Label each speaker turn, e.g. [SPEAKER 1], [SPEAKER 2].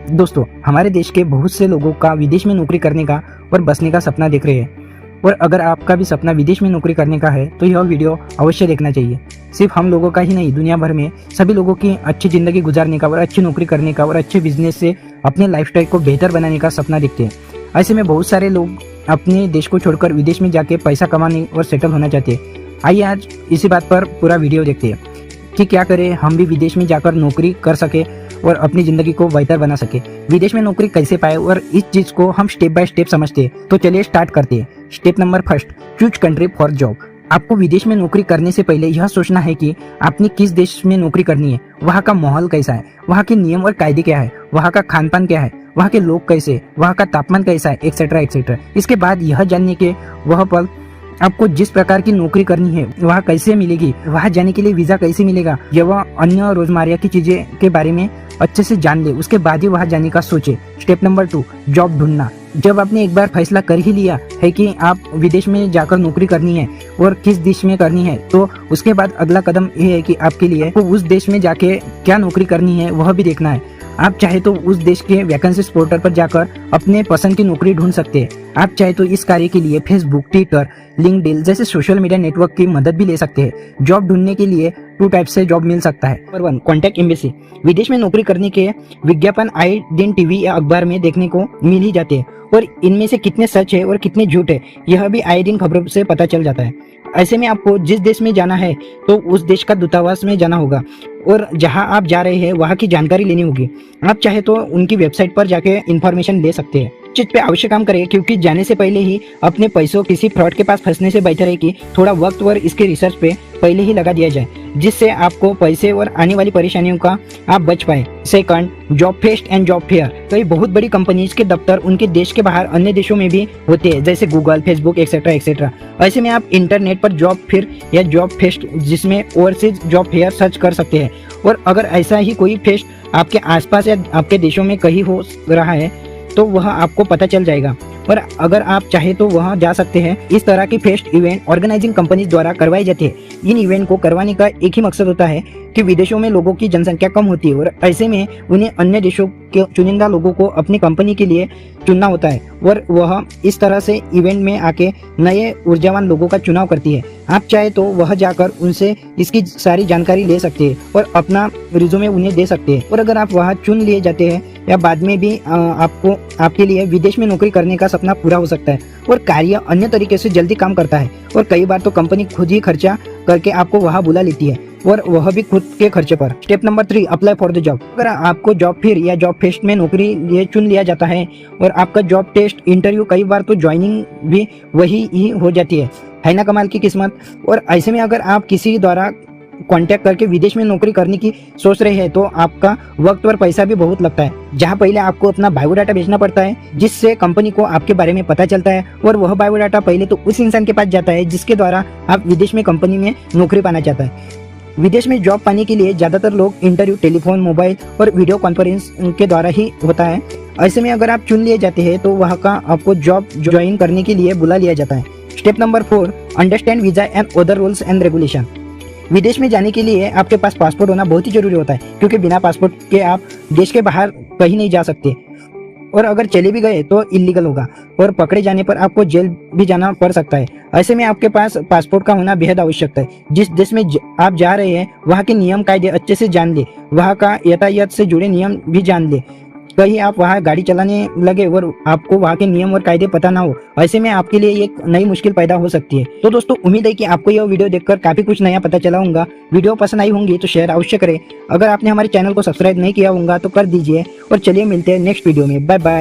[SPEAKER 1] दोस्तों, हमारे देश के बहुत से लोगों का विदेश में नौकरी करने का और बसने का सपना देख रहे हैं। और अगर आपका भी सपना विदेश में नौकरी करने का है तो यह वीडियो अवश्य देखना चाहिए। सिर्फ हम लोगों का ही नहीं, दुनिया भर में सभी लोगों की अच्छी ज़िंदगी गुजारने का और अच्छी नौकरी करने का और अच्छे बिजनेस से अपने लाइफस्टाइल को बेहतर बनाने का सपना देखते हैं। ऐसे में बहुत सारे लोग अपने देश को छोड़कर विदेश में जाके पैसा कमाने और सेटल होना चाहते हैं। आइए आज इसी बात पर पूरा वीडियो देखते हैं कि क्या करें हम भी विदेश में जाकर नौकरी कर सके और अपनी ज़िंदगी को बेहतर बना सके। विदेश में नौकरी कैसे पाए और इस चीज़ को हम स्टेप बाय स्टेप समझते हैं। तो चलिए स्टार्ट करते हैं। Step number first, choose country for job. आपको विदेश में नौकरी करने से पहले यह सोचना है कि आपने किस देश में नौकरी करनी है, वहाँ का माहौल कैसा है, वहाँ के नियम और कायदे क्या है, वहाँ का खान पान क्या है, वहाँ के लोग कैसे, वहाँ का तापमान कैसा है, एक्सेट्रा एक्सेट्रा। इसके बाद यह जानने के वह पल आपको जिस प्रकार की नौकरी करनी है वहाँ कैसे मिलेगी, वहाँ जाने के लिए वीज़ा कैसे मिलेगा, या वह अन्य रोजमर्रा की चीज़ें के बारे में अच्छे से जान ले, उसके बाद ही वहाँ जाने का सोचे। स्टेप नंबर 2, जॉब ढूंढना। जब आपने एक बार फैसला कर ही लिया है कि आप विदेश में जाकर नौकरी करनी है और किस देश में करनी है, तो उसके बाद अगला कदम ये है कि आपके लिए तो उस देश में जाके क्या नौकरी करनी है वह भी देखना है। आप चाहे तो उस देश के वैकेंसीज पोर्टल पर जाकर अपने पसंद की नौकरी ढूंढ सकते हैं। आप चाहे तो इस कार्य के लिए फेसबुक, ट्विटर, लिंक्डइन जैसे सोशल मीडिया नेटवर्क की मदद भी ले सकते हैं। जॉब ढूंढने के लिए 2 टाइप से जॉब मिल सकता है। Number 1, contact embassy. विदेश में नौकरी करने के विज्ञापन आए दिन टीवी या अखबार में देखने को मिल ही जाते हैं, और इनमें से कितने सच है और कितने झूठ है यह भी आए दिन खबरों से पता चल जाता है। ऐसे में आपको जिस देश में जाना है तो उस देश का दूतावास में जाना होगा और जहां आप जा रहे हैं वहां की जानकारी लेनी होगी। आप चाहे तो उनकी वेबसाइट पर जाके इन्फॉर्मेशन ले सकते हैं। चीज पे अवश्य काम करें, क्योंकि जाने से पहले ही अपने पैसों किसी फ्रॉड के पास फंसने से बेहतर है कि थोड़ा वक्त और इसके रिसर्च पे पहले ही लगा दिया जाए, जिससे आपको पैसे और आने वाली परेशानियों का आप बच पाए। Second, job fest and job fair. कई बहुत बड़ी कंपनीज के दफ्तर उनके देश के बाहर अन्य देशों में भी होते हैं, जैसे गूगल, फेसबुक एक्सेट्रा एक्सेट्रा। ऐसे में आप इंटरनेट पर जॉब फेयर या जॉब फेस्ट, जिसमें ओवरसीज जॉब फेयर, सर्च कर सकते हैं। और अगर ऐसा ही कोई फेस्ट आपके आसपास या आपके देशों में कहीं हो रहा है तो वह आपको पता चल जाएगा, और अगर आप चाहे तो वहां जा सकते हैं। इस तरह की फेस्ट इवेंट ऑर्गेनाइजिंग कंपनीज द्वारा करवाई जाती है। इन इवेंट को करवाने का एक ही मकसद होता है कि विदेशों में लोगों की जनसंख्या कम होती है और ऐसे में उन्हें अन्य देशों के चुनिंदा लोगों को अपनी कंपनी के लिए चुनना होता है, और वह इस तरह से इवेंट में आके नए ऊर्जावान लोगों का चुनाव करती है। आप चाहे तो वह जाकर उनसे इसकी सारी जानकारी ले सकते हैं और अपना रिज्यूमे उन्हें दे सकते हैं। और अगर आप वहाँ चुन लिए जाते हैं या बाद में भी आपको आपके लिए विदेश में नौकरी करने का सपना पूरा हो सकता है, और कार्य अन्य तरीके से जल्दी काम करता है। और कई बार तो कंपनी खुद ही खर्चा करके आपको वहाँ बुला लेती है, और वह भी खुद के खर्चे पर। Step number 3, apply for the job. अगर आपको जॉब फेयर या जॉब फेस्ट में नौकरी लिए चुन लिया जाता है और आपका जॉब टेस्ट, इंटरव्यू, कई बार तो ज्वाइनिंग भी वही ही हो जाती है ना कमाल की किस्मत। और ऐसे में अगर आप किसी द्वारा कांटेक्ट करके विदेश में नौकरी करने की सोच रहे हैं तो आपका वक्त और पैसा भी बहुत लगता है, जहां पहले आपको अपना बायोडाटा भेजना पड़ता है, जिससे कंपनी को आपके बारे में पता चलता है, और वह बायोडाटा पहले तो उस इंसान के पास जाता है जिसके द्वारा आप विदेश में कंपनी में नौकरी पाना चाहता है। विदेश में जॉब पाने के लिए ज़्यादातर लोग इंटरव्यू टेलीफोन, मोबाइल और वीडियो कॉन्फ्रेंस के द्वारा ही होता है। ऐसे में अगर आप चुन लिए जाते हैं तो वहाँ का आपको जॉब ज्वाइन करने के लिए बुला लिया जाता है। Step number 4, understand visa and other rules and regulation. विदेश में जाने के लिए आपके पास पासपोर्ट होना बहुत ही जरूरी होता है, क्योंकि बिना पासपोर्ट के आप देश के बाहर कहीं नहीं जा सकते, और अगर चले भी गए तो इलीगल होगा और पकड़े जाने पर आपको जेल भी जाना पड़ सकता है। ऐसे में आपके पास पासपोर्ट का होना बेहद आवश्यक है। जिस देश में आप जा रहे हैं वहाँ के नियम कायदे अच्छे से जान ले, वहाँ का यातायात से जुड़े नियम भी जान ले। कहीं आप वहाँ गाड़ी चलाने लगे और आपको वहाँ के नियम और कायदे पता ना हो, ऐसे में आपके लिए एक नई मुश्किल पैदा हो सकती है। तो दोस्तों, उम्मीद है कि आपको यह वीडियो देखकर काफी कुछ नया पता चला होगा। वीडियो पसंद आई होंगी तो शेयर अवश्य करें। अगर आपने हमारे चैनल को सब्सक्राइब नहीं किया होगा तो कर दीजिए, और चलिए मिलते हैं नेक्स्ट वीडियो में। Bye bye.